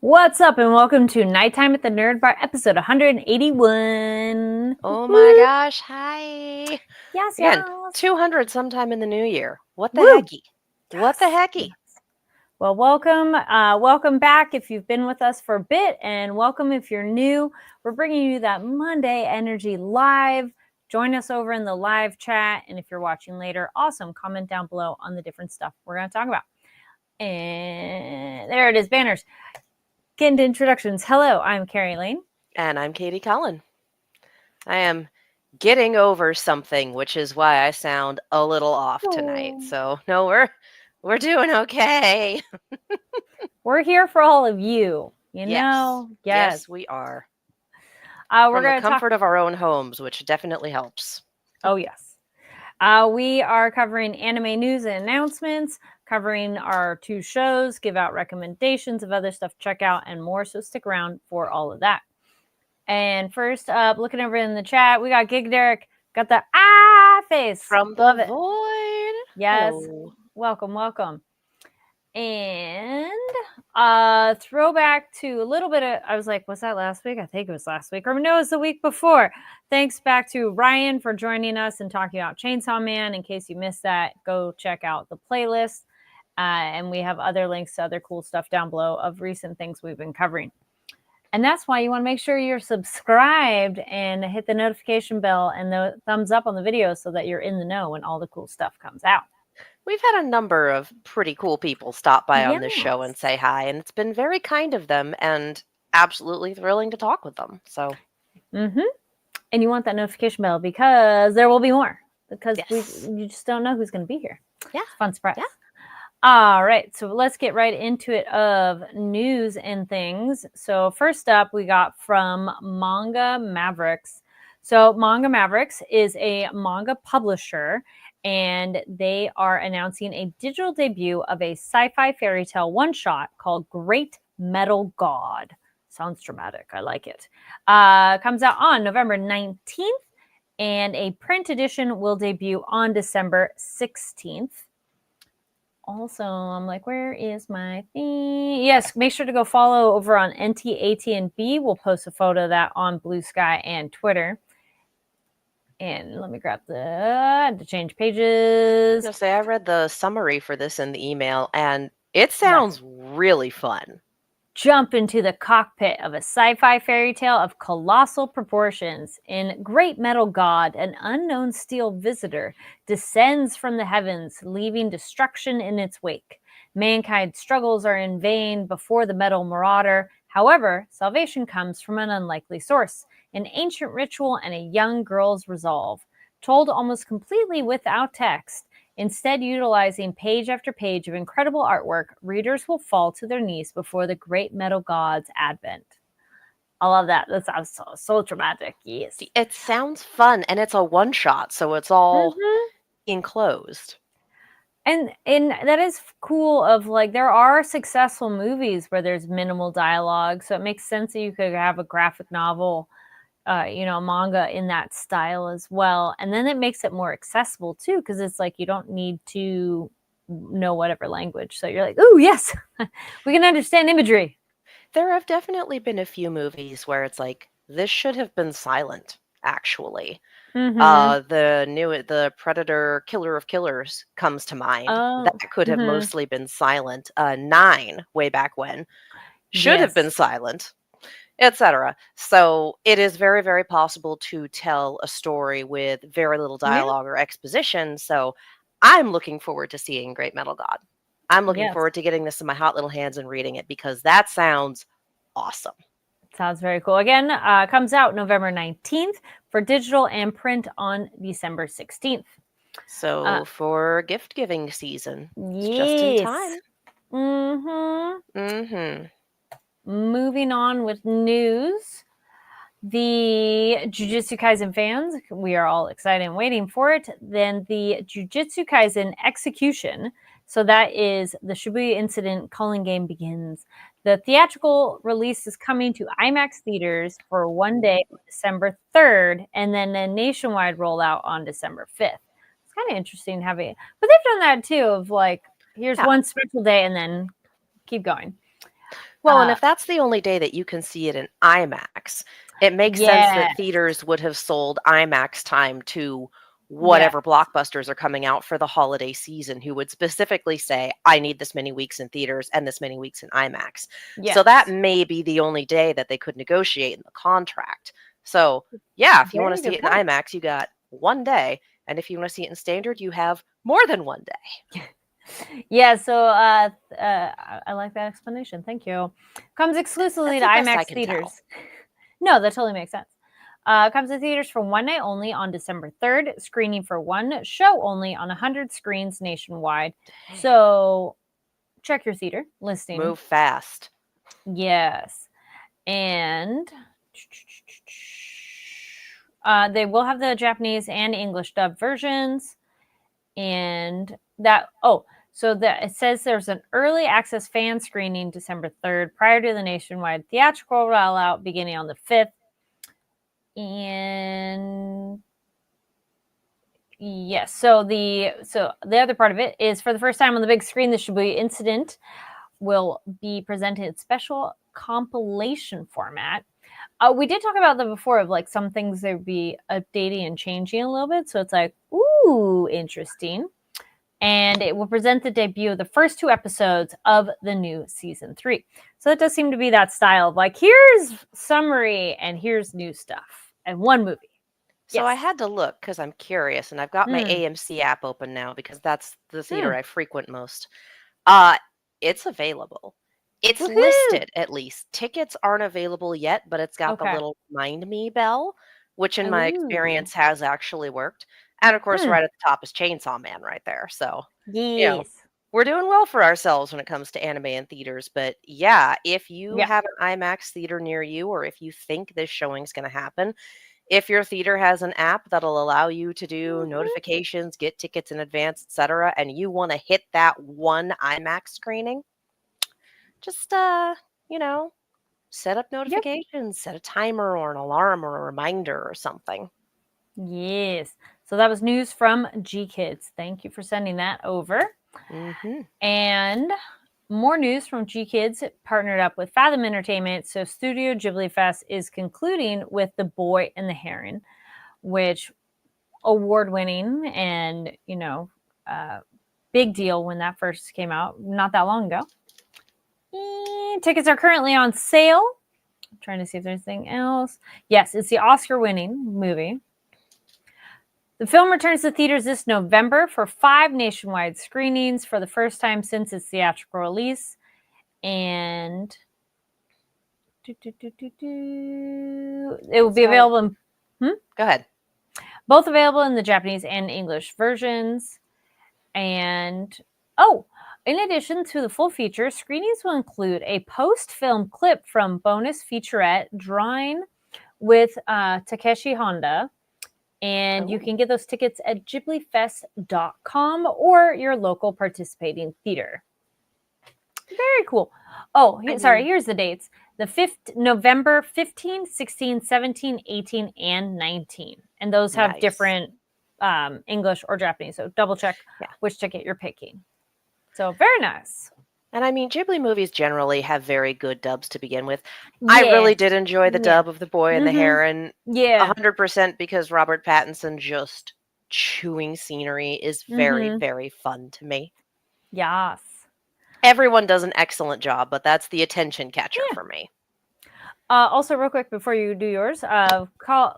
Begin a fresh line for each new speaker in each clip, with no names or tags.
What's up, and welcome to Nighttime at the Nerd Bar, episode 181.
Oh my
Woo!
gosh, hi.
Yes,
Again,
yes.
200 sometime in the new year. What the
Woo!
hecky? What the
Yes.
hecky?
Well, welcome back if you've been with us for a bit, and welcome if you're new. We're bringing you that Monday energy live. Join us over in the live chat, and if you're watching later, awesome. Comment down below on the different stuff we're going to talk about. And there it is, banners. Get into introductions. Hello, I'm Carrie Lane.
And I'm Katie Cullen. I am getting over something, which is why I sound a little off tonight. So no, we're doing okay.
We're here for all of you. You know?
Yes, we are.
We're
From the
going to talk.
comfort of our own homes, which definitely helps.
Oh, yes. We are covering anime news and announcements, covering our 2 shows, give out recommendations of other stuff to check out, and more. So stick around for all of that. And first up, looking over in the chat, we got Gig Derek, got the face
From the
Love it.
void.
Yes.
Hello.
Welcome. And throwback to a little bit of, I was like, was that last week? I think it was last week, or no, it was the week before. Thanks back to Ryan for joining us and talking about Chainsaw Man. In case you missed that, go check out the playlist. And we have other links to other cool stuff down below of recent things we've been covering. And that's why you want to make sure you're subscribed and hit the notification bell and the thumbs up on the video so that you're in the know when all the cool stuff comes out.
We've had a number of pretty cool people stop by on this show and say hi, and it's been very kind of them and absolutely thrilling to talk with them. So,
and you want that notification bell because there will be more. Because you just don't know who's going to be here.
Yeah,
fun surprise.
Yeah.
All right, so let's get right into it of news and things. So first up, we got from Manga Mavericks. So Manga Mavericks is a manga publisher, and they are announcing a digital debut of a sci-fi fairy tale one-shot called Great Metal God. Sounds dramatic. I like it. Comes out on November 19th, and a print edition will debut on December 16th. Also, I'm like, where is my thing? Yes, make sure to go follow over on NTAT&B. We'll post a photo of that on Blue Sky and Twitter. And let me grab to change pages.
I read the summary for this in the email, and it sounds really fun.
Jump into the cockpit of a sci-fi fairy tale of colossal proportions. In Great Metal God, an unknown steel visitor descends from the heavens, leaving destruction in its wake. Mankind's struggles are in vain before the metal marauder. However, salvation comes from an unlikely source, an ancient ritual and a young girl's resolve. Told almost completely without text, instead utilizing page after page of incredible artwork, readers will fall to their knees before the Great Metal God's advent. I love that. That sounds so dramatic. Yes.
It sounds fun, and it's a one-shot, so it's all enclosed.
And that is cool of like, there are successful movies where there's minimal dialogue, so it makes sense that you could have a graphic novel, manga in that style as well. And then it makes it more accessible too, because it's like you don't need to know whatever language. So you're like, oh yes, we can understand imagery.
There have definitely been a few movies where it's like, this should have been silent, actually. The Predator Killer of Killers comes to mind. That could have mostly been silent. 9, way back when, should have been silent, etc. So it is very, very possible to tell a story with very little dialogue or exposition. So I'm looking forward to seeing Great Metal God. I'm looking forward to getting this in my hot little hands and reading it, because that sounds awesome.
Sounds very cool. Again, comes out November 19th for digital and print on December 16th.
So for gift giving season, it's just in time.
Moving on with news. The Jujutsu Kaisen fans, we are all excited and waiting for it. Then the Jujutsu Kaisen Execution. So that is the Shibuya Incident Calling Game begins. The theatrical release is coming to IMAX theaters for one day, December 3rd, and then a nationwide rollout on December 5th. It's kind of interesting having, but they've done that too, of like, here's one special day and then keep going.
Well, and if that's the only day that you can see it in IMAX, it makes sense that theaters would have sold IMAX time to whatever blockbusters are coming out for the holiday season, who would specifically say, I need this many weeks in theaters and this many weeks in IMAX.
Yes.
So that may be the only day that they could negotiate in the contract. So yeah, if you want to see it in IMAX, you got one day. And if you want to see it in standard, you have more than one day.
Yeah, so I like that explanation. Thank you. Comes exclusively to IMAX theaters. No, that totally makes sense. Comes to theaters for one night only on December 3rd, screening for one show only on 100 screens nationwide. So check your theater listing.
Move fast.
Yes. And they will have the Japanese and English dub versions. And that, so that it says there's an early access fan screening December 3rd prior to the nationwide theatrical rollout beginning on the 5th. And yes, so the other part of it is, for the first time on the big screen, the Shibuya incident will be presented in special compilation format. We did talk about that before, of like some things they would be updating and changing a little bit. So it's like, ooh, interesting. And it will present the debut of the first 2 episodes of the new season 3. So it does seem to be that style of like, here's summary and here's new stuff and one movie.
So I had to look because I'm curious, and I've got my AMC app open now because that's the theater I frequent most. It's available. It's listed, at least. Tickets aren't available yet, but it's got the little remind me bell, which in my experience has actually worked. And of course, right at the top is Chainsaw Man right there. So, we're doing well for ourselves when it comes to anime in theaters. But yeah, if you have an IMAX theater near you, or if you think this showing is going to happen, if your theater has an app that'll allow you to do notifications, get tickets in advance, etc., and you want to hit that one IMAX screening, just, set up notifications, set a timer or an alarm or a reminder or something.
Yes. So that was news from G-Kids. Thank you for sending that over. And more news from G-Kids, partnered up with Fathom Entertainment. So Studio Ghibli Fest is concluding with The Boy and the Heron, which award-winning and, big deal when that first came out, not that long ago. And tickets are currently on sale. I'm trying to see if there's anything else. Yes, it's the Oscar-winning movie. The film returns to theaters this November for 5 nationwide screenings for the first time since its theatrical release. And it will be available in...
Go ahead.
Both available in the Japanese and English versions. And, in addition to the full feature, screenings will include a post-film clip from bonus featurette drawing with Takeshi Honda. And you can get those tickets at ghiblifest.com or your local participating theater. Very cool. Here's the dates. November 15, 16, 17, 18, and 19. And those have different English or Japanese. So double check which ticket you're picking. So very nice.
And I mean, Ghibli movies generally have very good dubs to begin with. I really did enjoy the dub of The Boy and the Heron. 100%, because Robert Pattinson just chewing scenery is very, very fun to me.
Yes.
Everyone does an excellent job, but that's the attention catcher for me.
Also, real quick before you do yours,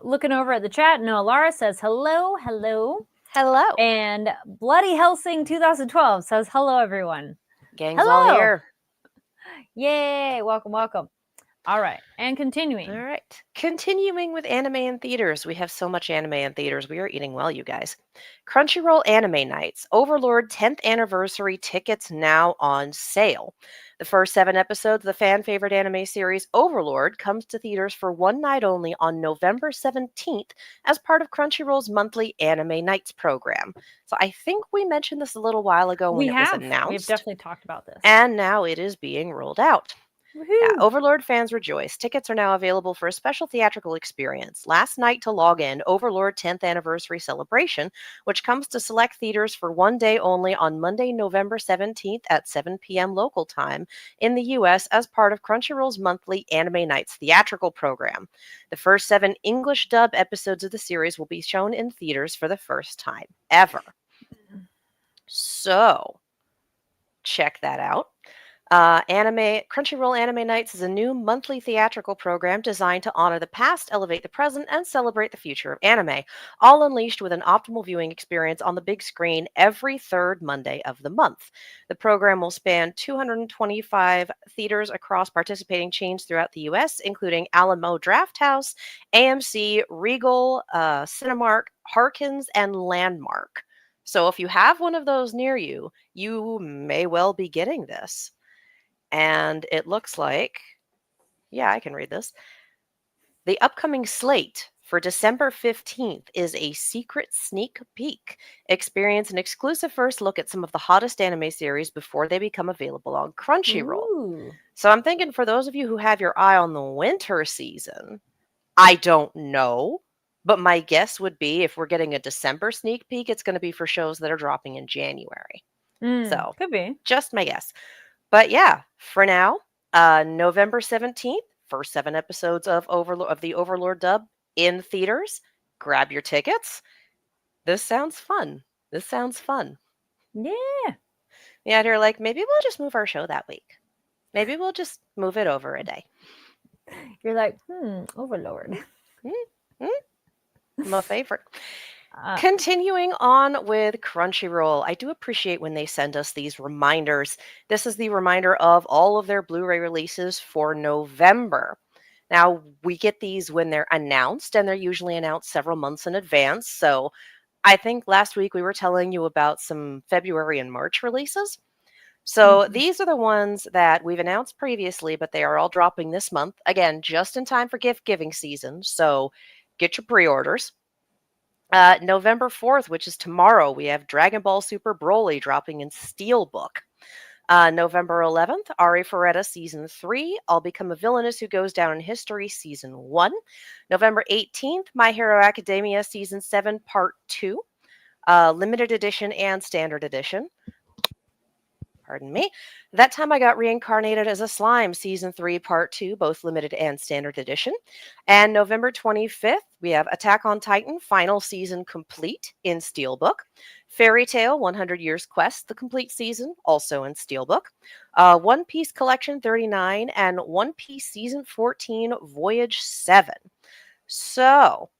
looking over at the chat, Noah Lara says hello. And Bloody Helsing 2012 says hello, everyone.
Gang's all here.
Yay! Welcome. All right, and continuing.
All right. Continuing with anime in theaters. We have so much anime in theaters. We are eating well, you guys. Crunchyroll Anime Nights. Overlord 10th anniversary tickets now on sale. The first 7 episodes of the fan favorite anime series Overlord comes to theaters for one night only on November 17th as part of Crunchyroll's monthly Anime Nights program. So I think we mentioned this a little while ago when it was announced.
We've definitely talked about this.
And now it is being rolled out. Yeah, Overlord fans rejoice. Tickets are now available for a special theatrical experience. Last night to log in, Overlord 10th Anniversary Celebration, which comes to select theaters for one day only on Monday, November 17th at 7 p.m. local time in the U.S. as part of Crunchyroll's monthly Anime Nights theatrical program. The first 7 English dub episodes of the series will be shown in theaters for the first time ever. So, check that out. Crunchyroll Anime Nights is a new monthly theatrical program designed to honor the past, elevate the present, and celebrate the future of anime, all unleashed with an optimal viewing experience on the big screen every third Monday of the month. The program will span 225 theaters across participating chains throughout the U.S., including Alamo Drafthouse, AMC, Regal, Cinemark, Harkins, and Landmark. So if you have one of those near you, you may well be getting this. And it looks like, yeah, I can read this. The upcoming slate for December 15th is a secret sneak peek. Experience an exclusive first look at some of the hottest anime series before they become available on Crunchyroll.
Ooh.
So I'm thinking for those of you who have your eye on the winter season, I don't know, but my guess would be if we're getting a December sneak peek, it's going to be for shows that are dropping in January. So
Could be.
Just my guess. But yeah, for now, November 17th, first 7 episodes of the Overlord dub in theaters. Grab your tickets. This sounds fun.
Yeah.
Yeah, they're like, maybe we'll just move our show that week. Maybe we'll just move it over a day.
You're like, Overlord.
My favorite. Continuing on with Crunchyroll, I do appreciate when they send us these reminders. This is the reminder of all of their Blu-ray releases for November. Now, we get these when they're announced, and they're usually announced several months in advance. So I think last week we were telling you about some February and March releases. So these are the ones that we've announced previously, but they are all dropping this month. Again, just in time for gift giving season. So get your pre-orders. November 4th, which is tomorrow, we have Dragon Ball Super Broly dropping in Steelbook. November 11th, Ari Ferretta Season 3, I'll Become a Villainess Who Goes Down in History Season 1. November 18th, My Hero Academia Season 7 Part 2, Limited Edition and Standard Edition. Pardon me. That Time I Got Reincarnated as a Slime, Season 3, Part 2, both limited and standard edition. And November 25th, we have Attack on Titan, Final Season Complete in Steelbook. Fairy Tail, 100 Years Quest, the complete season, also in Steelbook. One Piece Collection 39 and One Piece Season 14, Voyage 7. So,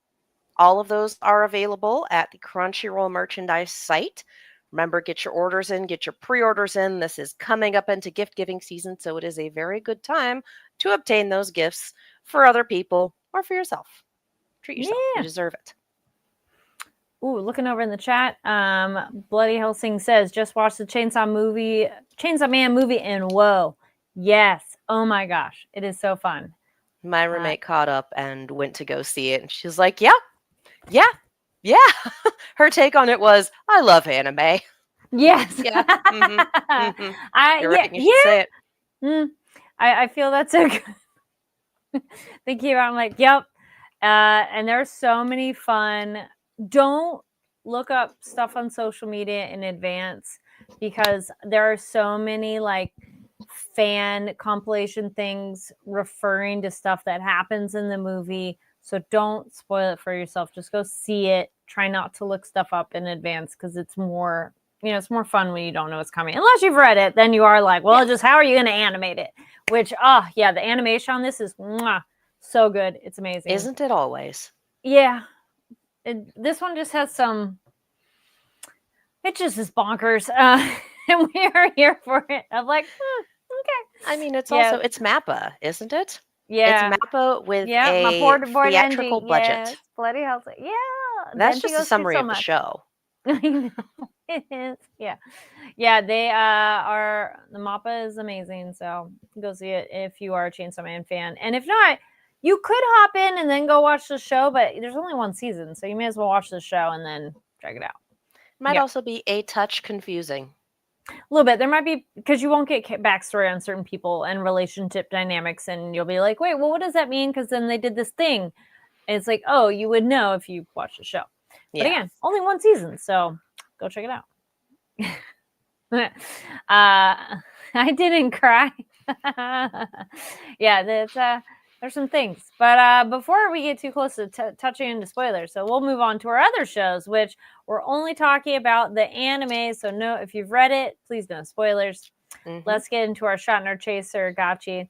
all of those are available at the Crunchyroll merchandise site. Remember, get your orders in, get your pre-orders in. This is coming up into gift-giving season, so it is a very good time to obtain those gifts for other people or for yourself. Treat yourself. Yeah. You deserve it.
Ooh, looking over in the chat, Bloody Helsing says, just watched the Chainsaw Man movie, and whoa. Yes. Oh my gosh. It is so fun.
My roommate caught up and went to go see it, and she's like, yeah. Her take on it was, I love anime.
Yes.
Yeah. You're right. You should say it.
I feel that's so good. Thank you. I'm like, yep. And there's so many fun. Don't look up stuff on social media in advance because there are so many like fan compilation things referring to stuff that happens in the movie. So don't spoil it for yourself. Just go see it. Try not to look stuff up in advance because it's more, it's more fun when you don't know what's coming. Unless you've read it, then you are like, well, just how are you going to animate it? Which, the animation on this is so good. It's amazing.
Isn't it always?
Yeah. This one just has some, it just is bonkers. And we are here for it. I'm like, okay.
I mean, it's also, it's MAPPA, isn't it?
Yeah.
It's MAPPA with a theatrical budget.
Yes. Bloody hell. Yeah.
That's just a summary of the show.
I know. It is. Yeah. Yeah, they the MAPPA is amazing. So go see it if you are a Chainsaw Man fan. And if not, you could hop in and then go watch the show, but there's only one season. So you may as well watch the show and then check it out.
Might also be a touch confusing.
A little bit. There might be, because you won't get backstory on certain people and relationship dynamics, and you'll be like, wait, well, what does that mean? Because then they did this thing. And it's like, oh, you would know if you watched the show. But again, only one season, so go check it out. I didn't cry. Yeah, there's some things. But before we get too close to touching into spoilers, so we'll move on to our other shows, which we're only talking about the anime. So no, if you've read it, please no spoilers. Let's get into our Shatner Chaser Gachi,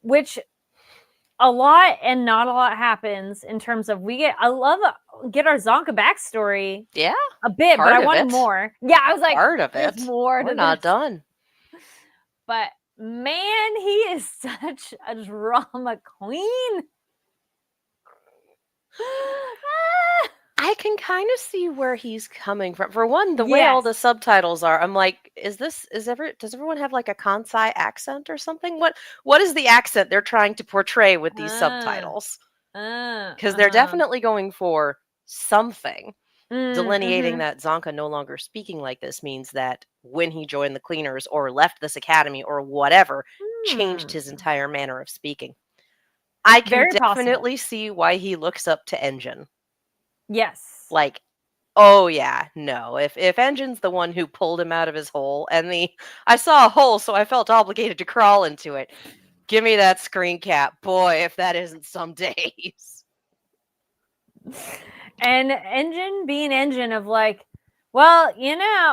which a lot and not a lot happens in terms of get our Zonka backstory.
Yeah.
A bit, but I wanted more. Yeah, I was like,
part of it.
More.
We're not done.
But man, he is such a drama queen.
I can kind of see where he's coming from. For one, the way all the subtitles are, I'm like, does everyone have like a Kansai accent or something? What is the accent they're trying to portray with these subtitles? Because they're definitely going for something. Delineating that Zonka no longer speaking like this means that when he joined the Cleaners or left this academy or whatever, changed his entire manner of speaking. I can definitely see why he looks up to Enjin.
Yes.
Like, oh yeah, no. If Enjin's the one who pulled him out of his hole, and I saw a hole, so I felt obligated to crawl into it. Give me that screen cap, boy, if that isn't some days.
And Enjin being Enjin of like, well,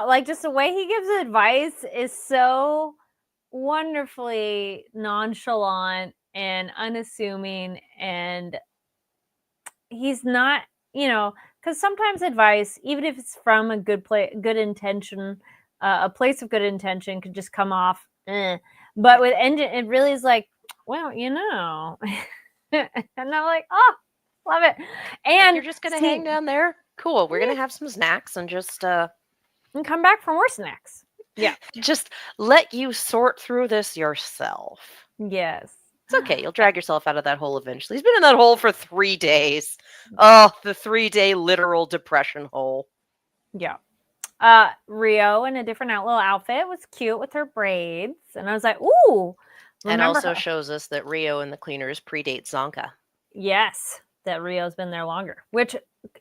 like just the way he gives advice is so wonderfully nonchalant and unassuming, and he's not, because sometimes advice, even if it's from a good intention, a place of good intention, could just come off. But with Enjin, it really is like, well, and I'm like, oh, love it. And
you're just gonna hang down there? Cool. We're gonna have some snacks and just
and come back for more snacks. Yeah.
Just let you sort through this yourself.
Yes.
It's okay. You'll drag yourself out of that hole eventually. He's been in that hole for 3 days. Oh, the 3-day literal depression hole.
Yeah. Rio in a different little outfit was cute with her braids. And I was like, ooh.
And also shows us that Rio and the Cleaners predate Zonka.
Yes. That Rio's been there longer. Which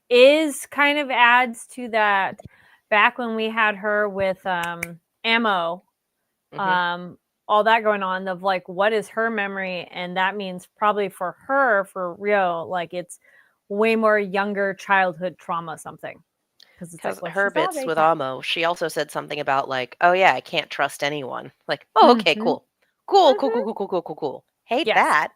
is kind of adds to that back when we had her with Ammo. All that going on of like, what is her memory? And that means probably for Rio, like it's way more younger childhood trauma something.
Because like, her bits with Amo, she also said something about like, oh yeah, I can't trust anyone. Like, oh, okay, cool. Hate that.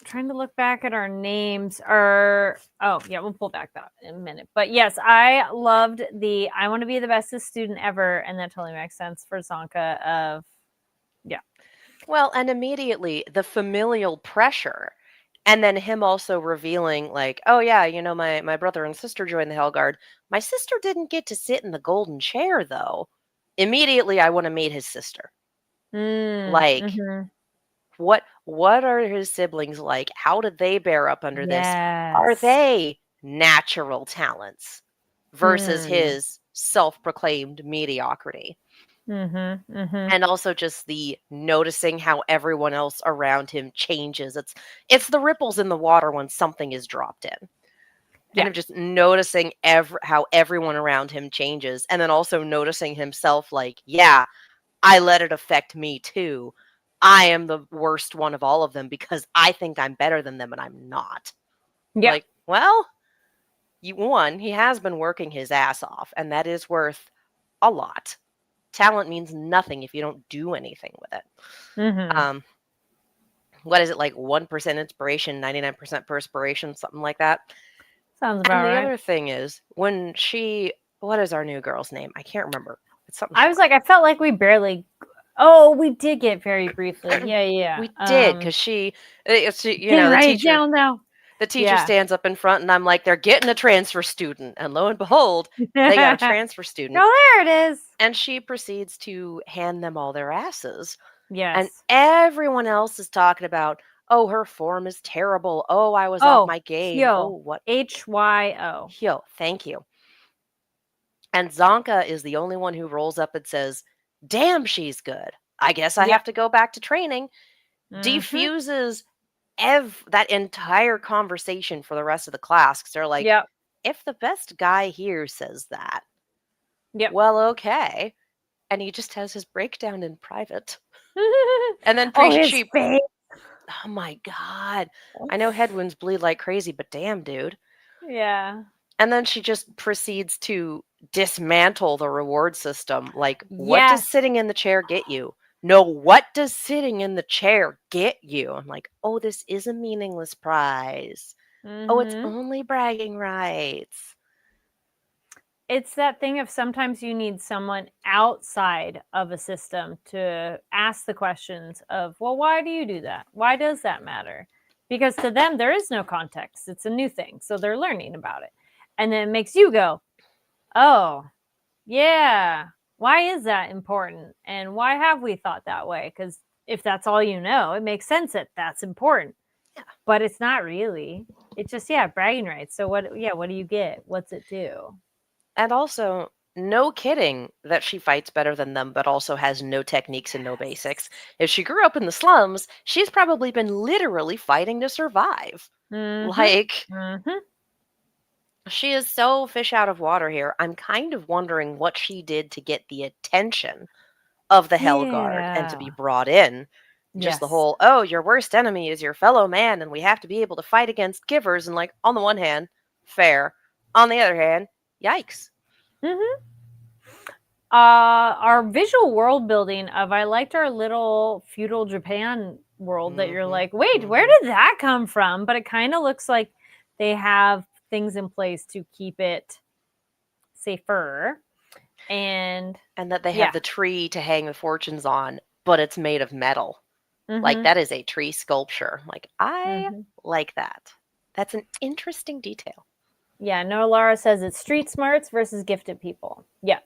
Trying to look back at our names. We'll pull back that in a minute. But yes, I loved I want to be the bestest student ever, and that totally makes sense for Zonka
Well, and immediately the familial pressure, and then him also revealing like, oh yeah, my brother and sister joined the Hellguard. My sister didn't get to sit in the golden chair though. Immediately I want to meet his sister. What are his siblings like? How did they bear up under this? Are they natural talents versus his self-proclaimed mediocrity? And also just the noticing how everyone else around him changes. It's the ripples in the water when something is dropped in. And I'm just noticing how everyone around him changes. And then also noticing himself like, yeah, I let it affect me too. I am the worst one of all of them because I think I'm better than them and I'm not.
Yeah.
Like, well, he has been working his ass off, and that is worth a lot. Talent means nothing if you don't do anything with it. What is it, like 1% inspiration, 99% perspiration, something like that?
Sounds about right.
And the other thing is, when what is our new girl's name? I can't remember. It's something.
I was like, I felt like we barely. Oh, we did get very briefly. Yeah.
We did, because the teacher. The teacher stands up in front, and I'm like, they're getting a transfer student. And lo and behold, they got a transfer student.
Oh, there it is.
And she proceeds to hand them all their asses.
Yes.
And everyone else is talking about, oh, her form is terrible. Oh, I was off my game.
Hyo.
Oh, what?
Hyo.
Hyo, thank you. And Zonka is the only one who rolls up and says, damn, she's good. I guess I
Yep.
have to go back to training. Defuses that entire conversation for the rest of the class. Because they're like,
Yep.
if the best guy here says that,
Yep.
well, okay. And he just has his breakdown in private. And then
his face.
Oh my God. I know head wounds bleed like crazy, but damn, dude.
Yeah.
And then she just proceeds to dismantle the reward system. Like, what
Yes.
does sitting in the chair get you? No, what does sitting in the chair get you? I'm like, oh, this is a meaningless prize. Oh, it's only bragging rights.
It's that thing of sometimes you need someone outside of a system to ask the questions of, well, why do you do that? Why does that matter? Because to them, there is no context. It's a new thing. So they're learning about it. And then it makes you go, oh, yeah, why is that important? And why have we thought that way? Because if that's all you know, it makes sense that that's important.
Yeah.
But it's not really. It's just, bragging rights. So what do you get? What's it do?
And also, no kidding that she fights better than them, but also has no techniques and no basics. If she grew up in the slums, she's probably been literally fighting to survive. Like, she is so fish out of water here. I'm kind of wondering what she did to get the attention of the Hell Guard and to be brought in. Just the whole, oh, your worst enemy is your fellow man, and we have to be able to fight against givers. And, like, on the one hand, fair. On the other hand, yikes.
Our visual world building of, I liked our little feudal Japan world that you're like, wait, where did that come from? But it kind of looks like they have things in place to keep it safer. And
that they have the tree to hang the fortunes on, but it's made of metal. Like, that is a tree sculpture. Like, I like that. That's an interesting detail.
Yeah, Noah Lara says it's street smarts versus gifted people. Yeah.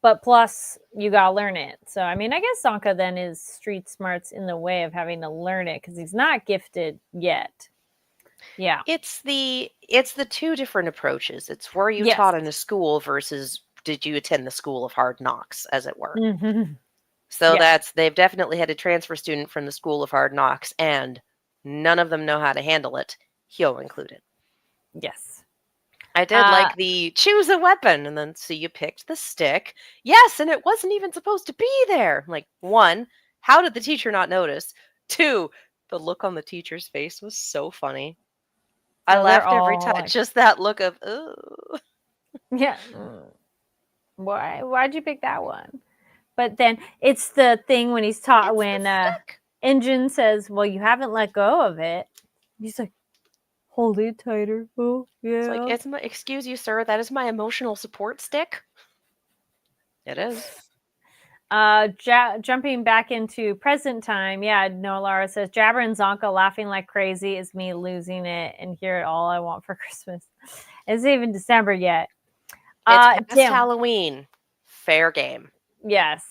But plus you gotta learn it. So I mean, I guess Zonka then is street smarts in the way of having to learn it because he's not gifted yet. Yeah.
It's the two different approaches. It's were you taught in a school versus did you attend the school of hard knocks, as it were. So they've definitely had a transfer student from the school of hard knocks, and none of them know how to handle it, Hyo included.
Yes.
I did like the choose a weapon, and then so you picked the stick. Yes, and it wasn't even supposed to be there. Like, 1, how did the teacher not notice? 2, the look on the teacher's face was so funny. I laughed every time. Like, just that look of, ugh.
Yeah. Why'd you pick that one? But then it's the thing when he's taught, when Enjin says, well, you haven't let go of it. He's like, hold it tighter. Oh, yeah.
It's like, excuse you, sir, that is my emotional support stick. It is.
Jumping back into present time, Noah Lara says, Jabber and Zonka laughing like crazy is me losing it, and hear it all I want for Christmas. It's even December yet.
It's past Halloween. Fair game.
Yes.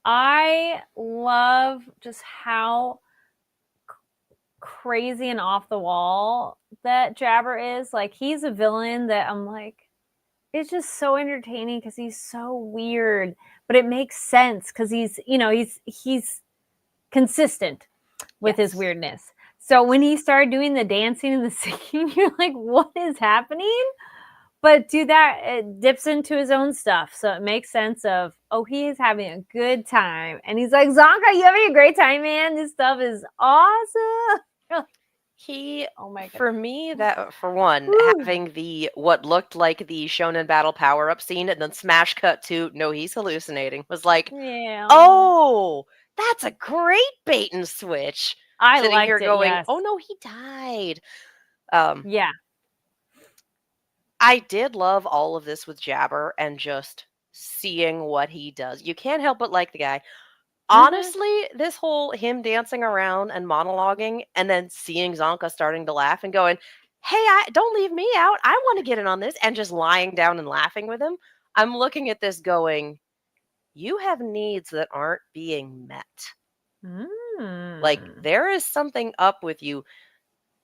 I love just how crazy and off the wall that Jabber is. Like, he's a villain that I'm like, it's just so entertaining because he's so weird, but it makes sense because he's consistent with his weirdness. So when he started doing the dancing and the singing, you're like, what is happening? But it dips into his own stuff. So it makes sense of, oh, he is having a good time. And he's like, Zonka, you having a great time, man? This stuff is awesome.
Oh my God. For me, that, for one, having the, what looked like the Shonen Battle power-up scene and then smash cut to, no, he's hallucinating, was like, oh, that's a great bait and switch.
I
sitting
liked
here
it,
going,
yes.
oh no, he died.
Yeah.
I did love all of this with Jabber and just seeing what he does. You can't help but like the guy. Honestly, this whole him dancing around and monologuing and then seeing Zonka starting to laugh and going, hey, don't leave me out. I want to get in on this, and just lying down and laughing with him. I'm looking at this going, you have needs that aren't being met. Like, there is something up with you.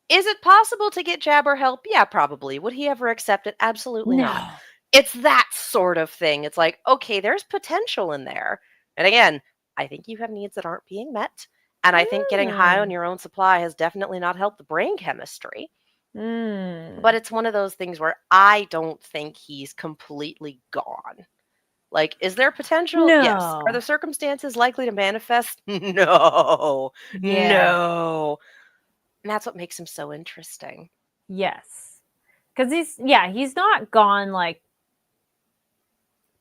Is it possible to get Jabber help? Yeah, probably. Would he ever accept it? Absolutely not.
No.
It's that sort of thing. It's like, okay, there's potential in there. And again, I think you have needs that aren't being met. And I think getting high on your own supply has definitely not helped the brain chemistry. But it's one of those things where I don't think he's completely gone. Like, is there potential?
No.
Yes. Are the circumstances likely to manifest? No.
Yeah.
No. And that's what makes him so interesting.
Yes. Because he's not gone like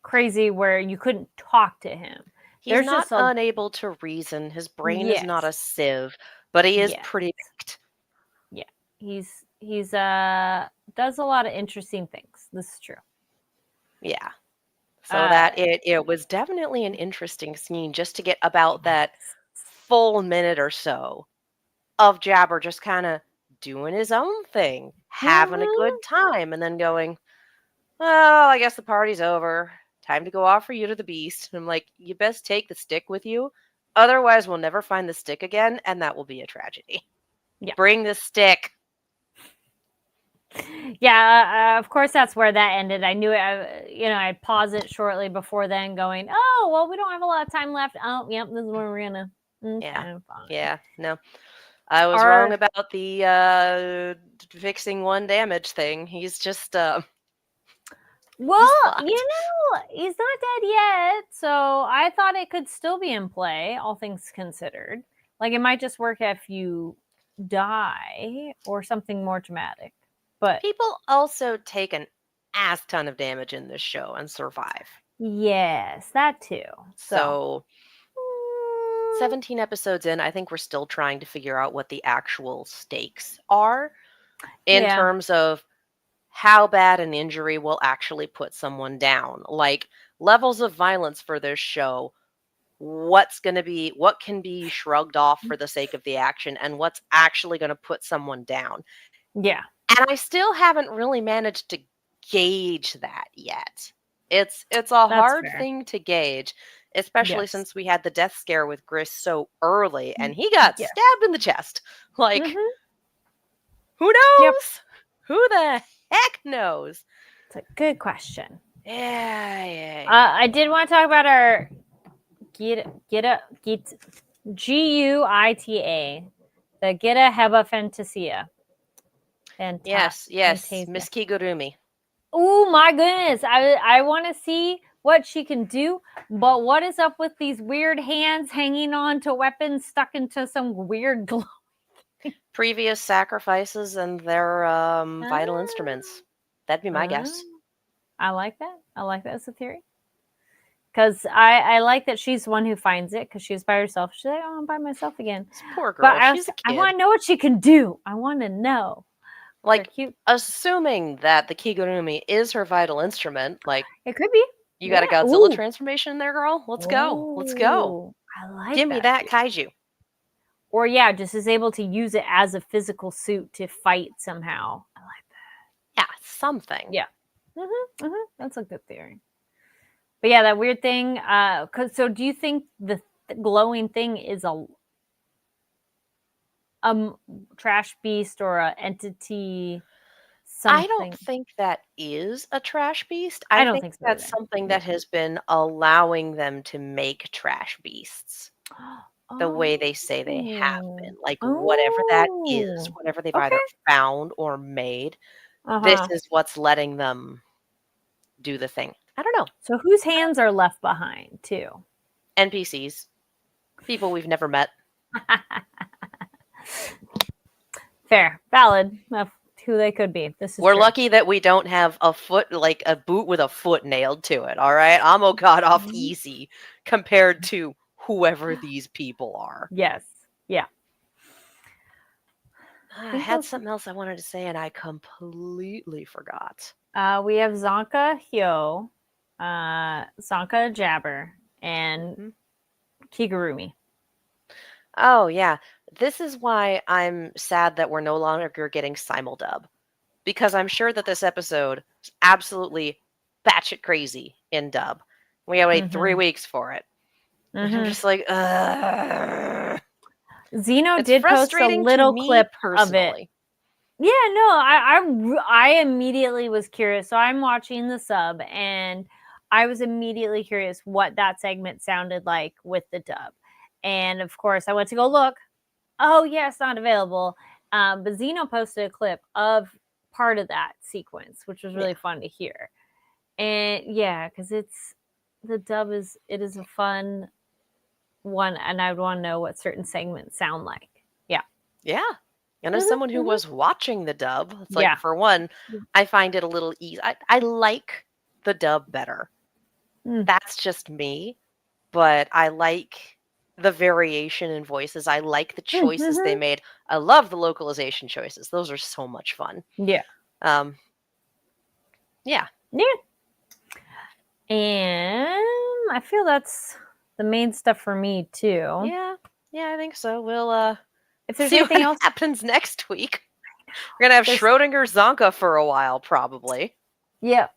crazy where you couldn't talk to him.
He's not unable to reason. His brain is not a sieve, but he is pretty baked.
Yeah. He's does a lot of interesting things. This is true.
Yeah. So that it was definitely an interesting scene just to get about that full minute or so of Jabber just kind of doing his own thing, having a good time, and then going, well, I guess the party's over. Time to go offer you to the beast. And I'm like, you best take the stick with you. Otherwise, we'll never find the stick again, and that will be a tragedy. Yeah. Bring the stick.
Yeah, of course that's where that ended. I knew it. I'd pause it shortly before then, going, "Oh, well, we don't have a lot of time left." Oh, yep, this is where we're gonna.
Yeah, yeah, no, I was wrong about the fixing 1 damage thing. He's just
well, he's not dead yet, so I thought it could still be in play, all things considered. Like it might just work if you die or something more dramatic. But
people also take an ass ton of damage in this show and survive.
Yes, that too.
So 17 episodes in, I think we're still trying to figure out what the actual stakes are in terms of how bad an injury will actually put someone down. Like levels of violence for this show, what can be shrugged off for the sake of the action and what's actually going to put someone down.
Yeah.
And I still haven't really managed to gauge that yet. It's a hard thing to gauge, especially since we had the death scare with Gris so early and he got stabbed in the chest. Like, who knows? Yep. Who the heck knows?
It's a good question.
Yeah.
I did want to talk about our Guita, Guita, the Guita Heba Fantasia.
Yes, Miss Kigurumi.
Oh my goodness. I want to see what she can do, but what is up with these weird hands hanging on to weapons stuck into some weird glove?
Previous sacrifices and their vital instruments. That'd be my guess.
I like that. I like that as a theory. Because I like that she's the one who finds it because she's by herself. She's like, oh, I'm by myself again.
This poor girl.
But
she's a kid.
I want to know what she can do. I want to know.
Like, assuming that the Kigurumi is her vital instrument, like
it could be.
You got a Godzilla transformation in there, girl? Let's go. Let's go.
I like
Give me that kaiju.
Or just is able to use it as a physical suit to fight somehow. I like that.
Yeah, something.
Yeah. That's a good theory. But yeah, that weird thing. So do you think the glowing thing is a trash beast or an entity? Something?
I don't think that is a trash beast. I don't think so that's something that has been allowing them to make trash beasts the way they say they have been. Like whatever that is, whatever they've either found or made, this is what's letting them do the thing. I don't know.
So whose hands are left behind too?
NPCs. People we've never met.
Fair. Valid. Who they could be.
We're true. Lucky that we don't have a foot, like a boot with a foot nailed to it. All right. Amo got off easy compared to whoever these people are.
Yes. Yeah.
I had something else I wanted to say and I completely forgot.
We have Zonka Hyo, Zonka Jabber, and Kigurumi.
Oh, yeah. This is why I'm sad that we're no longer getting simuldub. Because I'm sure that this episode is absolutely batshit crazy in dub. We have waited 3 weeks for it. I'm just like,
Zeno did post a little clip of it Yeah, no, I immediately was curious. So I'm watching the sub, and I was immediately curious what that segment sounded like with the dub. And of course, I went to go look. Oh, yeah, it's not available. But Zeno posted a clip of part of that sequence, which was really fun to hear. And yeah, because the dub is a fun one, and I would want to know what certain segments sound like. Yeah.
Yeah. And as someone who was watching the dub, it's like,
Yeah.
for one, I find it a little easy. I like the dub better. That's just me. But I like the variation in voices. I like the choices they made. I love the localization choices. Those are so much fun.
Yeah.
Yeah.
Yeah. And I feel that's the main stuff for me too.
Yeah. Yeah, I think so. We'll
if there's
see
anything
what
else
happens next week. We're gonna have Schrodinger Zonka for a while, probably.
Yeah.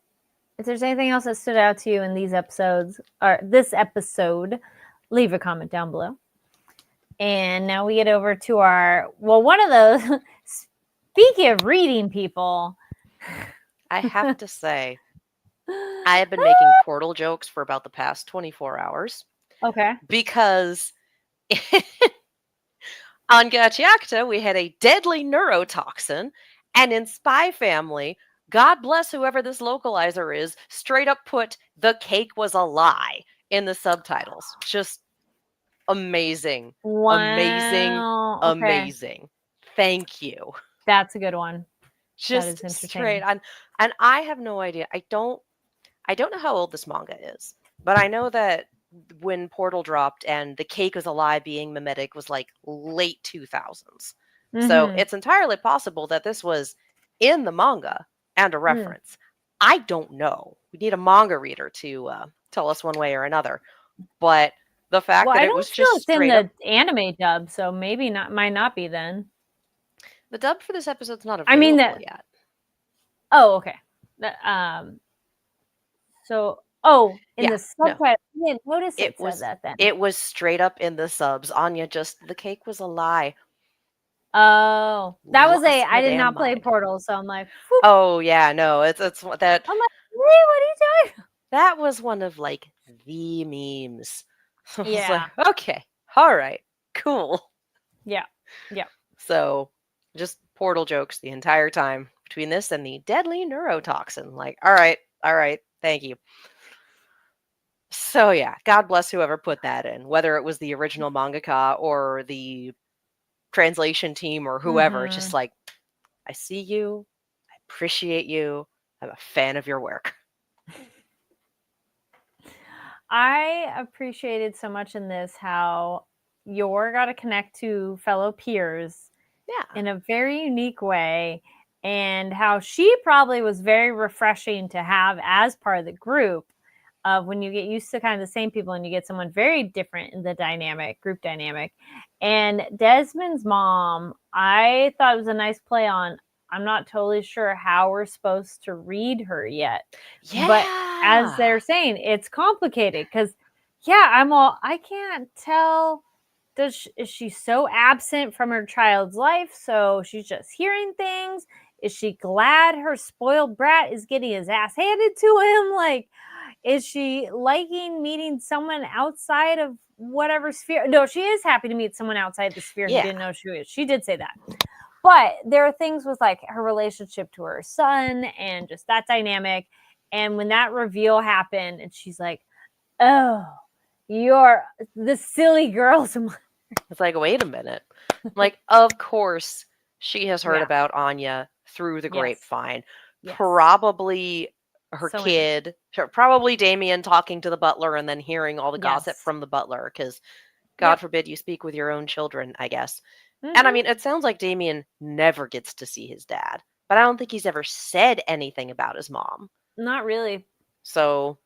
If there's anything else that stood out to you in these episodes or this episode, leave a comment down below. And now we get over to one of those. Speaking of reading people,
I have to say, I have been making portal jokes for about the past 24 hours.
Okay.
Because on Gachiakta, we had a deadly neurotoxin, and in Spy Family, God bless whoever this localizer is, straight up put "the cake was a lie" in the subtitles. Just amazing.
Wow.
Amazing.
Okay.
Amazing. Thank you.
That's a good one.
Just straight on. And I have no idea. I don't know how old this manga is, but I know that when Portal dropped and the cake was a lie being mimetic was like late 2000s. So it's entirely possible that this was in the manga and a reference. I don't know. We need a manga reader to tell us one way or another. But the fact that it was just straight
up in the anime dub, so maybe might not be then.
The dub for this episode's not available yet.
Oh, okay. So, in the subtitle, I didn't notice it said that then.
It was straight up in the subs. Anya the cake was a lie.
Oh, that was I did not play Portal, so I'm like, whoop.
Oh yeah, no, it's that. I'm like,
hey, what are you doing?
That was one of like the memes. So
yeah.
Like, okay, all right, cool.
Yeah, yeah.
So just Portal jokes the entire time between this and the deadly neurotoxin. Like, all right, thank you. So yeah, God bless whoever put that in, whether it was the original mangaka or the translation team or whoever. Just like, I see you, I appreciate you, I'm a fan of your work.
I appreciated so much in this how Yor got to connect to fellow peers in a very unique way, and how she probably was very refreshing to have as part of the group. Of when you get used to kind of the same people and you get someone very different in the group dynamic. And Desmond's mom, I thought it was a nice play on, I'm not totally sure how we're supposed to read her yet.
Yeah.
But as they're saying, it's complicated because, I can't tell. Is she so absent from her child's life? So she's just hearing things. Is she glad her spoiled brat is getting his ass handed to him? Like, is she liking meeting someone outside of whatever sphere? No, she is happy to meet someone outside the sphere who didn't know she was. She did say that. But there are things with like her relationship to her son and just that dynamic. And when that reveal happened and she's like, oh, you're the silly girl.
It's like, wait a minute. Like, of course she has heard about Anya through the grapevine. Probably her kid, probably Damien talking to the butler and then hearing all the gossip from the butler, because God forbid you speak with your own children, I guess. And I mean, it sounds like Damien never gets to see his dad, but I don't think he's ever said anything about his mom.
Not really.
So,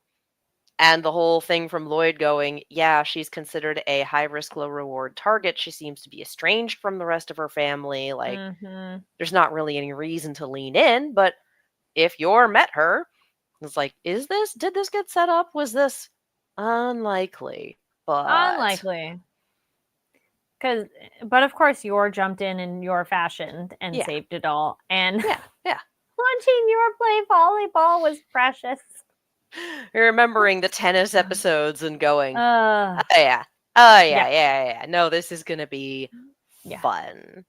and the whole thing from Lloyd going, yeah, she's considered a high risk, low reward target. She seems to be estranged from the rest of her family. Like, there's not really any reason to lean in, but if Yor met her, it's like, did this get set up? Was this unlikely? But
unlikely. but of course, Yor jumped in your fashion and saved it all. And watching Yor play volleyball was precious.
Remembering the tennis episodes and going, oh yeah. No, this is gonna be fun.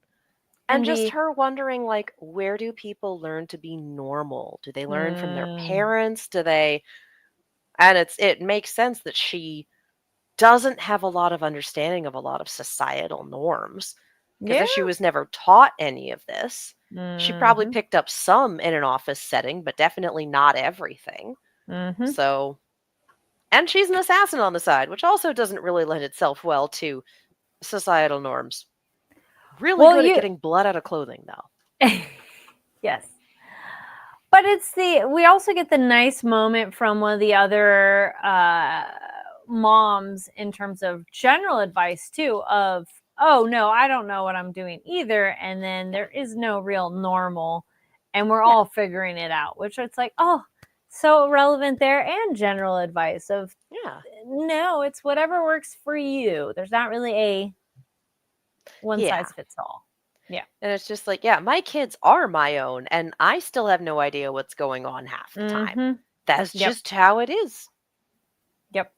And just her wondering, like, where do people learn to be normal? Do they learn from their parents? Do they? And it makes sense that she doesn't have a lot of understanding of a lot of societal norms. Because if she was never taught any of this, she probably picked up some in an office setting, but definitely not everything. So, and she's an assassin on the side, which also doesn't really lend itself well to societal norms. Really good at getting blood out of clothing, though.
Yes. But we also get the nice moment from one of the other moms in terms of general advice, too, of, oh, no, I don't know what I'm doing either. And then there is no real normal. And we're all figuring it out, which it's like, oh, so relevant there, and general advice of, no, it's whatever works for you. There's not really a one size fits all. Yeah.
And it's just like, my kids are my own, and I still have no idea what's going on half the time. That's just how it is.
Yep.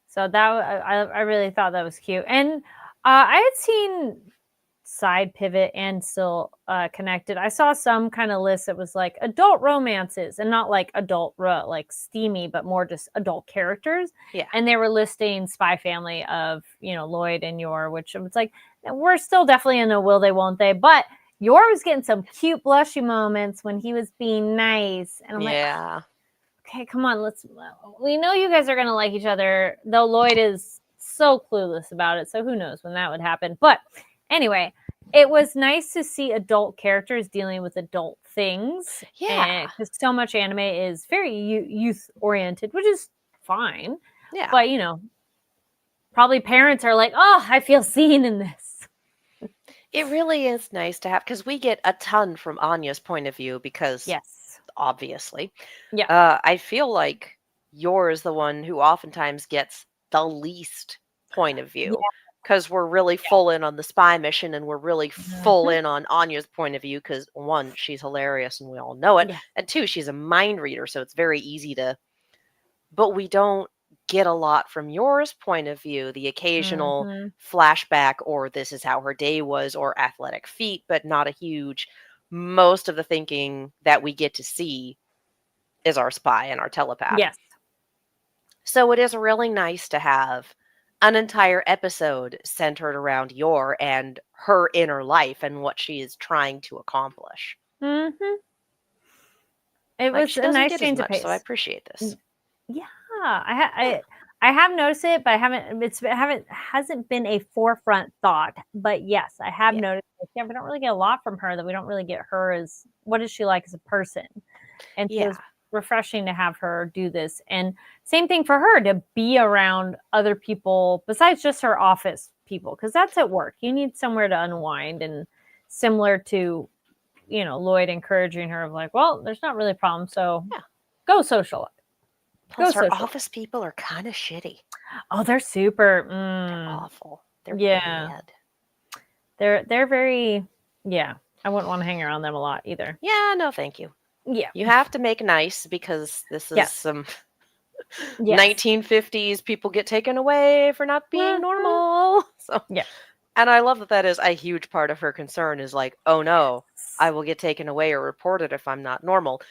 So I really thought that was cute. And I had seen side pivot and still connected. I saw some kind of list that was like adult romances, and not like adult like steamy, but more just adult characters.
Yeah.
And they were listing Spy Family of, Lloyd and Yor, which was like, we're still definitely in a will they, won't they. But Yor was getting some cute blushy moments when he was being nice. And I'm like, okay, come on, we know you guys are going to like each other, though Lloyd is so clueless about it. So who knows when that would happen. But anyway, it was nice to see adult characters dealing with adult things.
Yeah.
Because so much anime is very youth-oriented, which is fine.
Yeah.
But, probably parents are like, oh, I feel seen in this.
It really is nice to have, because we get a ton from Anya's point of view, because obviously.
Yeah.
I feel like Yor is the one who oftentimes gets the least point of view. Because we're really full in on the spy mission, and we're really full in on Anya's point of view because, one, she's hilarious and we all know it. And two, she's a mind reader, so it's very easy to... But we don't get a lot from Yor's point of view, the occasional flashback, or this is how her day was, or athletic feat, but not a huge... Most of the thinking that we get to see is our spy and our telepath.
Yes.
So it is really nice to have an entire episode centered around Yor and her inner life and what she is trying to accomplish.
It was a nice change of pace.
So I appreciate this.
Yeah, I have noticed it, but hasn't been a forefront thought. But yes, I have noticed. We don't really get a lot from her. That we don't really get her as what is she like as a person, and so it's refreshing to have her do this. And same thing for her to be around other people besides just her office people, because that's at work. You need somewhere to unwind, and similar to, Lloyd encouraging her of like, well, there's not really a problem, so go socialize.
Plus, her office people are kind of shitty.
Oh, they're super.
They're awful. They're bad.
They're very. Yeah, I wouldn't want to hang around them a lot either.
Yeah, no, thank you.
Yeah,
you have to make nice, because this is some 1950s people get taken away for not being normal. So and I love that is a huge part of her concern is like, oh no, I will get taken away or reported if I'm not normal,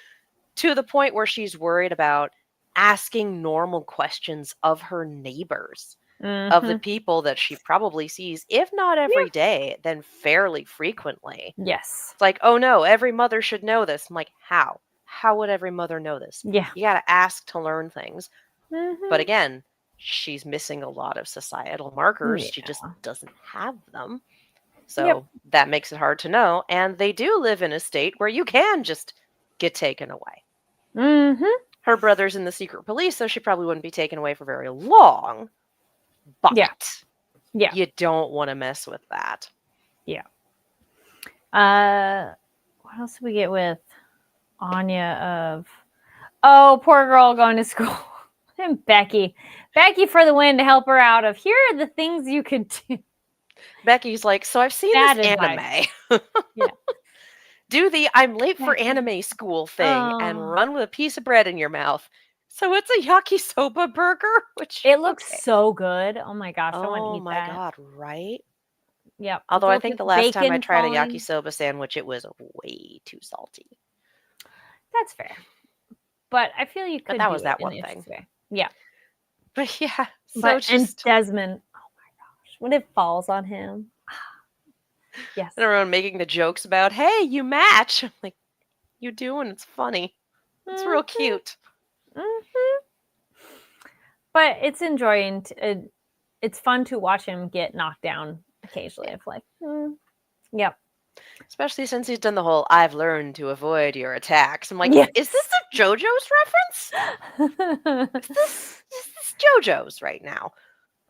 to the point where she's worried about asking normal questions of her neighbors, of the people that she probably sees, if not every day, then fairly frequently.
Yes.
It's like, oh no, every mother should know this. I'm like, how? How would every mother know this?
Yeah.
You got to ask to learn things. But again, she's missing a lot of societal markers. She just doesn't have them. So that makes it hard to know. And they do live in a state where you can just get taken away. Her brother's in the secret police, so she probably wouldn't be taken away for very long. But you don't want to mess with that.
Yeah. What else did we get with Anya of, poor girl going to school. And Becky for the win to help her out of, here are the things you could do.
Becky's like, so I've seen
Bad
this
advice.
anime.
Yeah.
Do the I'm late for
Becky.
anime school thing and
Oh.
run with a piece of bread in your mouth. So it's a yakisoba burger, which
It looks
okay.
so good. Oh my gosh, I want to
Oh
eat
my
that.
god, right?
Yep.
Although I think the last time I
bacon
tried a
falling.
yakisoba sandwich, it was way too salty.
That's fair. But I feel you
But
could
that
do
was
it
that
in
one
the
thing.
way. Yeah.
But yeah, so
But and
just
Desmond, oh my gosh, when it falls on him. Yes.
and everyone making the jokes about, hey, you match. I'm like, you do, and it's funny. It's real cute.
Mm-hmm. But it's enjoying. It's fun to watch him get knocked down occasionally.
Yeah.
It's like, yep.
Especially since he's done the whole I've learned to avoid your attacks. I'm like,
Yes.
is this a JoJo's reference? Is this JoJo's right now?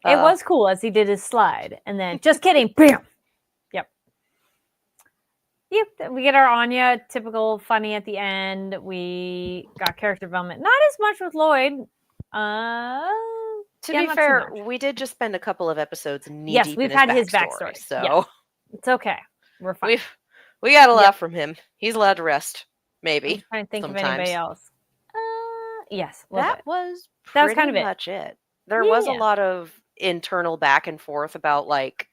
It was cool as he did his slide. And then, just kidding, bam. Yep. We get our Anya, typical funny at the end. We got character development. Not as much with Lloyd.
To be fair, we did just spend a couple of episodes knee deep in his backstory. So
yes. It's okay. We're fine.
We got a laugh from him. He's allowed to rest. Maybe.
I'm trying to think
sometimes.
of anybody else. Yes.
That was
kind of
much it. There was a lot of internal back and forth about like,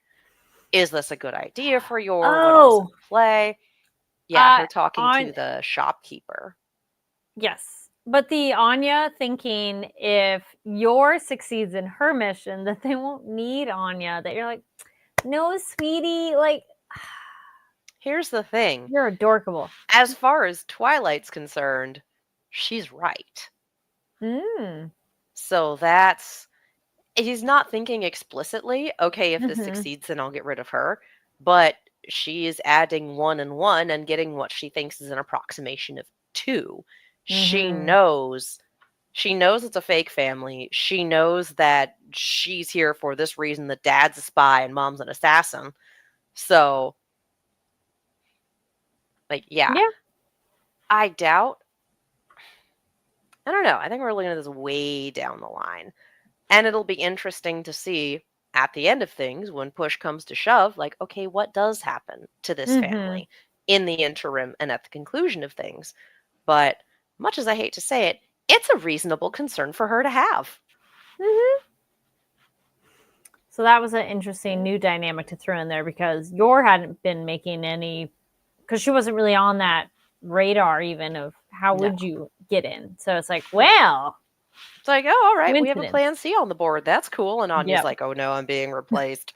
is this a good idea for you? What else in play? Yeah, her talking to the shopkeeper.
Yes. But the Anya thinking if Yor succeeds in her mission, that they won't need Anya. That you're like, no, sweetie, like.
Here's the thing.
You're adorable.
As far as Twilight's concerned, she's right. So he's not thinking explicitly, okay, if this succeeds, then I'll get rid of her. But she is adding 1 and 1 and getting what she thinks is an approximation of 2. She knows it's a fake family. She knows that she's here for this reason, that dad's a spy and mom's an assassin. So, like, yeah. I don't know. I think we're looking at this way down the line. And it'll be interesting to see at the end of things, when push comes to shove, like, okay, what does happen to this family in the interim and at the conclusion of things? But much as I hate to say it, it's a reasonable concern for her to have.
So that was an interesting new dynamic to throw in there, because Yor hadn't been making any, because she wasn't really on that radar even of how would you get in. So it's like, well.
It's like, oh, all right, we have a plan C on the board. That's cool. And Anya's like, oh no, I'm being replaced.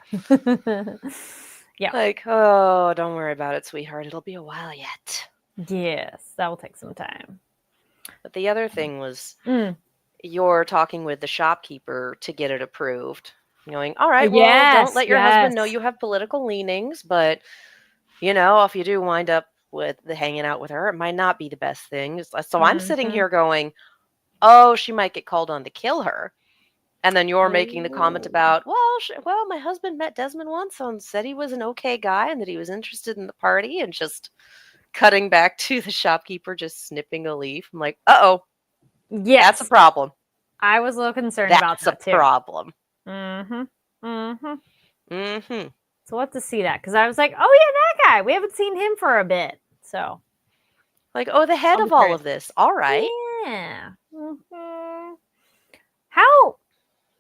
Like, oh, don't worry about it, sweetheart. It'll be a while yet.
Yes, that will take some time.
But the other thing was you're talking with the shopkeeper to get it approved. Going, all right, well, don't let your husband know you have political leanings, but, you know, if you do wind up with hanging out with her, it might not be the best thing. So I'm sitting here going, oh, she might get called on to kill her. And then you're making the comment about, well, my husband met Desmond once and said he was an okay guy and that he was interested in the party, and just cutting back to the shopkeeper just snipping a leaf. I'm like, uh-oh.
Yes.
That's a problem.
I was a little concerned about that too.
That's a problem.
So we'll have to see that, because I was like, oh yeah, that guy. We haven't seen him for a bit. So.
Like, oh, the head of all of this. All right.
Yeah. How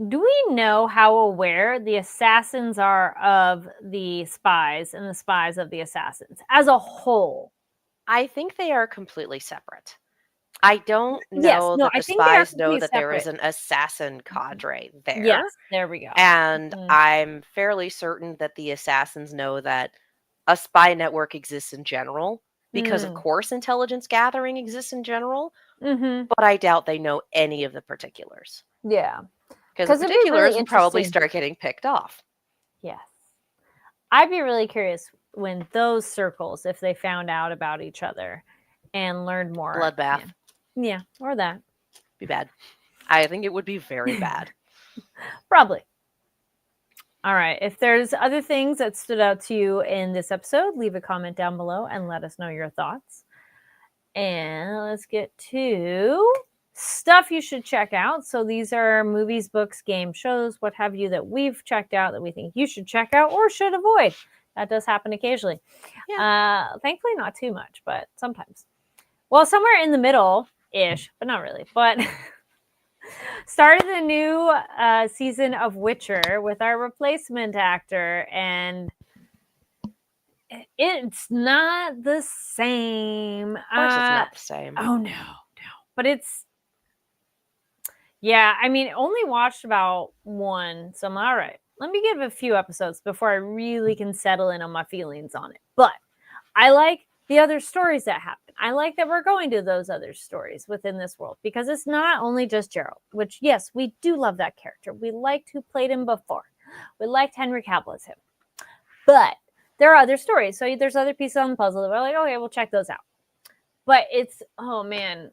do we know how aware the assassins are of the spies and the spies of the assassins as a whole?
I think they are completely separate. I don't know that the spies know that there is an assassin cadre there.
Yes, there we go.
And I'm fairly certain that the assassins know that a spy network exists in general, because of course intelligence gathering exists in general, but I doubt they know any of the particulars.
Yeah.
Because the particulars would probably start getting picked off.
Yes. I'd be really curious when those circles, if they found out about each other and learned more.
Bloodbath.
Yeah, or that.
Be bad. I think it would be very bad.
Probably. All right. If there's other things that stood out to you in this episode, leave a comment down below and let us know your thoughts. And let's get to stuff you should check out. So these are movies, books, games, shows, what have you that we've checked out that we think you should check out or should avoid. That does happen occasionally. Yeah. Thankfully, not too much, but sometimes. Well, somewhere in the middle-ish, but not really. But started the new season of Witcher with our replacement actor, and it's not the same.
Of course, it's not the same.
Oh, no. But it's, yeah, I mean, only watched about one, so I'm all right. Let me give a few episodes before I really can settle in on my feelings on it. But I like the other stories that happen. I like that we're going to those other stories within this world because it's not only just Geralt, which, yes, we do love that character. We liked who played him before. We liked Henry Cavill as him. But there are other stories. So there's other pieces on the puzzle that we're like, okay, we'll check those out. But it's, oh man,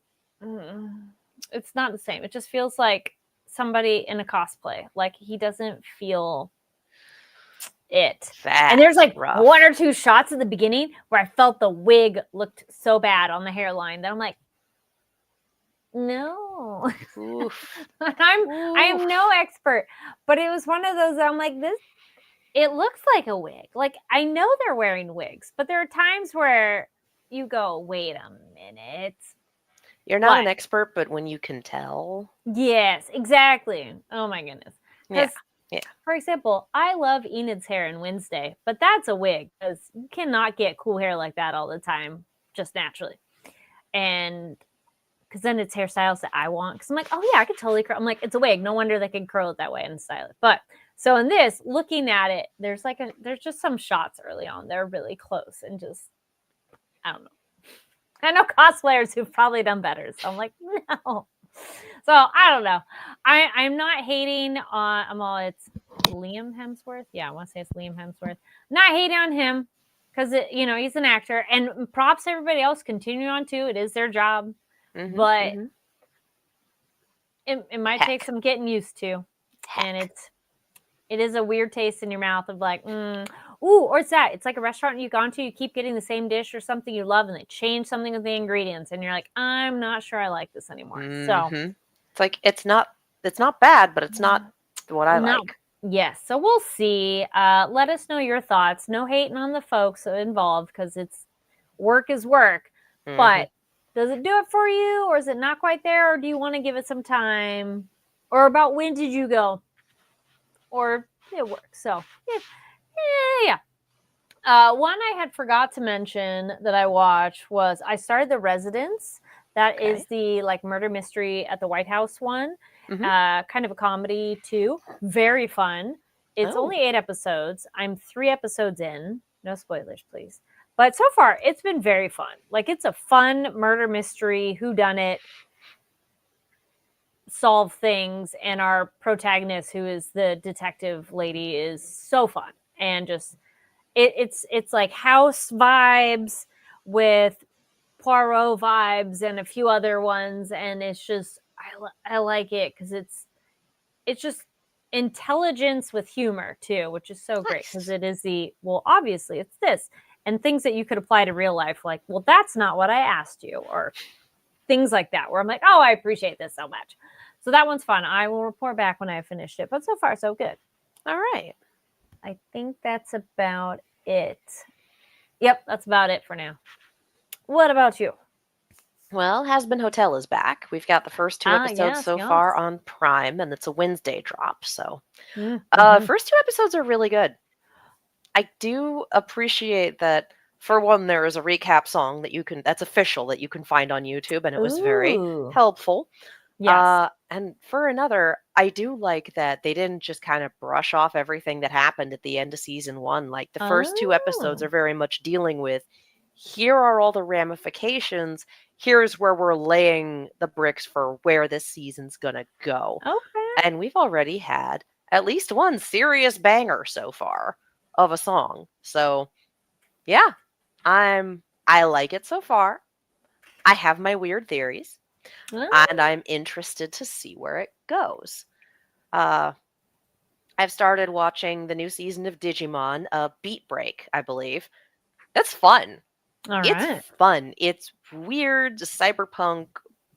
it's not the same. It just feels like somebody in a cosplay. Like he doesn't feel it.
That's
and there's like
rough.
one or two shots at the beginning where I felt the wig looked so bad on the hairline that I'm like, no. I'm no expert, but it was one of those that I'm like, this, it looks like a wig. Like I know they're wearing wigs, but there are times where you go, wait a minute.
You're not an expert, but when you can tell.
Yes, exactly. Oh my goodness.
Yeah.
For example, I love Enid's hair in Wednesday, but that's a wig because you cannot get cool hair like that all the time, just naturally. And because then it's hairstyles that I want. Because I'm like, oh yeah, I could totally curl. I'm like, it's a wig. No wonder they can curl it that way and style it. But so in this, looking at it, there's just some shots early on. They're really close and just, I don't know. I know cosplayers who've probably done better. So I'm like, no. So I don't know. I'm not hating on, it's Liam Hemsworth. Yeah, I want to say it's Liam Hemsworth. Not hating on him because, he's an actor. And props to everybody else continuing on too. It is their job. But it might take some getting used to. And it is a weird taste in your mouth of like, or it's that. It's like a restaurant you've gone to, you keep getting the same dish or something you love, and they change something with the ingredients, and you're like, I'm not sure I like this anymore. So
it's like it's not bad, but it's not what I like.
Yes. So we'll see. Let us know your thoughts. No hating on the folks involved because it's work is work. But does it do it for you, or is it not quite there, or do you want to give it some time? Or about when did you go? Or it works. So yeah. One I had forgot to mention that I watched was I started The Residence. That is the like murder mystery at the White House one. Kind of a comedy too. Very fun. It's only 8 episodes. I'm 3 episodes in. No spoilers, please. But so far, it's been very fun. Like it's a fun murder mystery, whodunit, solve things, and our protagonist, who is the detective lady, is so fun and just it's like House vibes with Poirot vibes and a few other ones, and it's just I like it because it's just intelligence with humor too, which is so great because it is obviously it's this and things that you could apply to real life, like, well, that's not what I asked you, or things like that where I'm like, oh, I appreciate this so much. So that one's fun. I will report back when I have finished it, but so far so good.
All right.
I think that's about it. Yep, that's about it for now. What about you?
Well, Hazbin Hotel is back. We've got the first 2 episodes far on Prime, and it's a Wednesday drop. So first 2 episodes are really good. I do appreciate that, for one, there is a recap song that's official, that you can find on YouTube, and it was very helpful.
Yes.
And for another, I do like that they didn't just kind of brush off everything that happened at the end of season 1. Like the first 2 episodes are very much dealing with, here are all the ramifications. Here's where we're laying the bricks for where this season's gonna go.
Okay.
And we've already had at least one serious banger so far of a song. So yeah, I like it so far. I have my weird theories. And I'm interested to see where it goes. I've started watching the new season of Digimon, Beat Break, I believe. That's fun.
All
it's fun. It's weird, cyberpunk,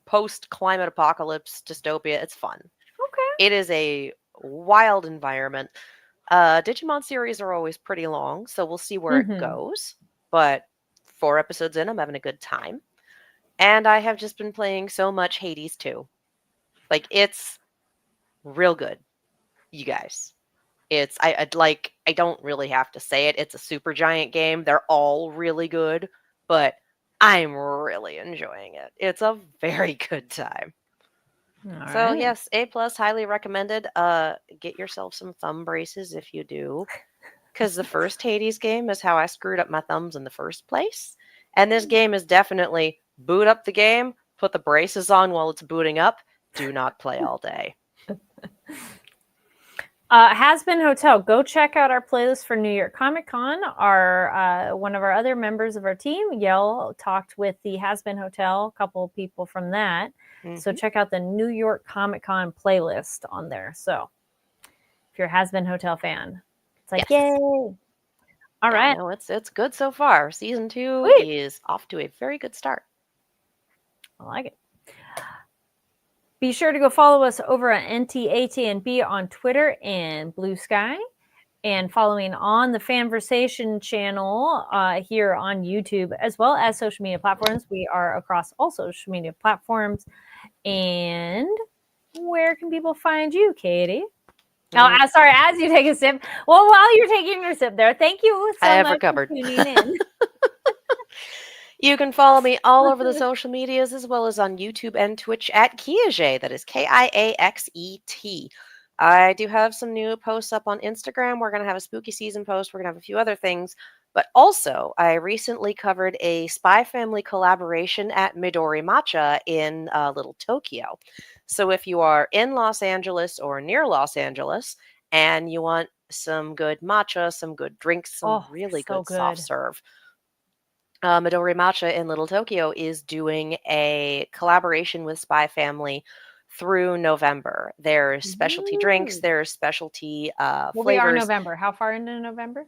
post-climate apocalypse dystopia. It's fun.
Okay.
It is a wild environment. Digimon series are always pretty long, so we'll see where it goes. But 4 episodes in, I'm having a good time. And I have just been playing so much Hades 2. Like, it's real good, you guys. It's I don't really have to say it. It's a super giant game. They're all really good, but I'm really enjoying it. It's a very good time. So yes, A+, highly recommended. Get yourself some thumb braces if you do, because the first Hades game is how I screwed up my thumbs in the first place. And this game is definitely boot up the game, put the braces on while it's booting up. Do not play all day.
Has Been Hotel. Go check out our playlist for New York Comic Con. Our one of our other members of our team, Yell, talked with the Has Been Hotel, a couple of people from that. So check out the New York Comic Con playlist on there. So if you're a Has Been Hotel fan, it's like, yay. All right.
No, it's good so far. Season 2 is off to a very good start.
I like it. Be sure to go follow us over at NTATNB on Twitter and Blue Sky, and following on the Fanversation channel here on YouTube, as well as social media platforms. We are across all social media platforms. And where can people find you, Katie? Oh, sorry, as you take a sip. Well, while you're taking your sip there, thank you so much for tuning in.
You can follow me all over the social medias, as well as on YouTube and Twitch at Kiaxet. That is Kiaxet. I do have some new posts up on Instagram. We're going to have a spooky season post. We're going to have a few other things. But also, I recently covered a Spy Family collaboration at Midori Matcha in Little Tokyo. So if you are in Los Angeles or near Los Angeles and you want some good matcha, some good drinks, some really good soft serve, Midori Matcha in Little Tokyo is doing a collaboration with Spy Family through November. There's specialty drinks, there's specialty flavors.
We are November. How far into November?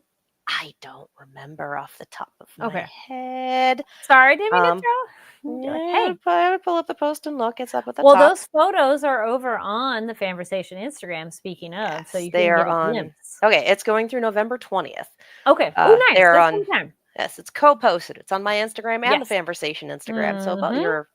I don't remember off the top of my head.
Sorry, didn't mean to throw.
Hey, I would pull up the post and look. It's up at the
top.
Well,
those photos are over on the Fanversation Instagram, speaking of, yes, so you can get a glimpse.
Okay, it's going through November 20th.
Okay. Oh, nice.
They're on time. Yes, it's co-posted. It's on my Instagram and the Fanversation Instagram. So about your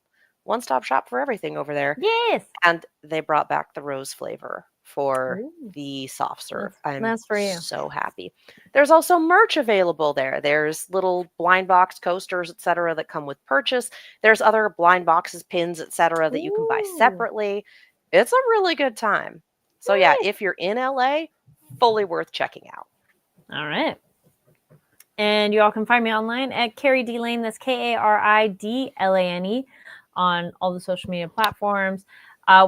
one-stop shop for everything over there.
Yes.
And they brought back the rose flavor for the soft serve. I'm so happy. There's also merch available there. There's little blind box coasters, etc., that come with purchase. There's other blind boxes, pins, etc., that you can buy separately. It's a really good time. So yeah, if you're in LA, fully worth checking out.
All right. And you all can find me online at Carrie D Lane. That's KARIDLANE on all the social media platforms.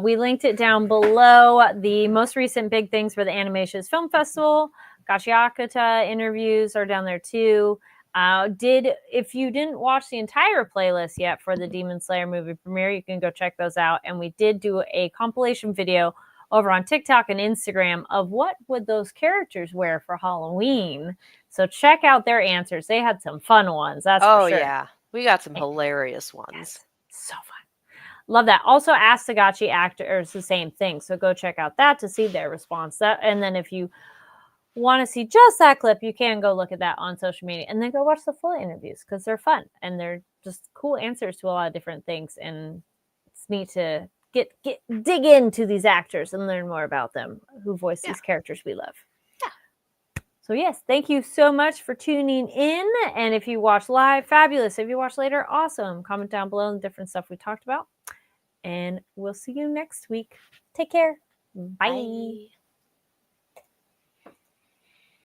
We linked it down below. The most recent big things for the Animations Film Festival. Gachiakuta interviews are down there too. If you didn't watch the entire playlist yet for the Demon Slayer movie premiere, you can go check those out. And we did do a compilation video over on TikTok and Instagram of what would those characters wear for Halloween. So check out their answers. They had some fun ones. That's for sure.
Yeah. We got some hilarious ones.
Yes. So fun. Love that. Also, Ask the Gachi actors the same thing. So go check out that to see their response. And then if you want to see just that clip, you can go look at that on social media. And then go watch the full interviews because they're fun. And they're just cool answers to a lot of different things. And it's neat to dig into these actors and learn more about them who voice these characters we love. So yes, thank you so much for tuning in. And if you watch live, fabulous. If you watch later, awesome. Comment down below on the different stuff we talked about. And we'll see you next week. Take care. Bye.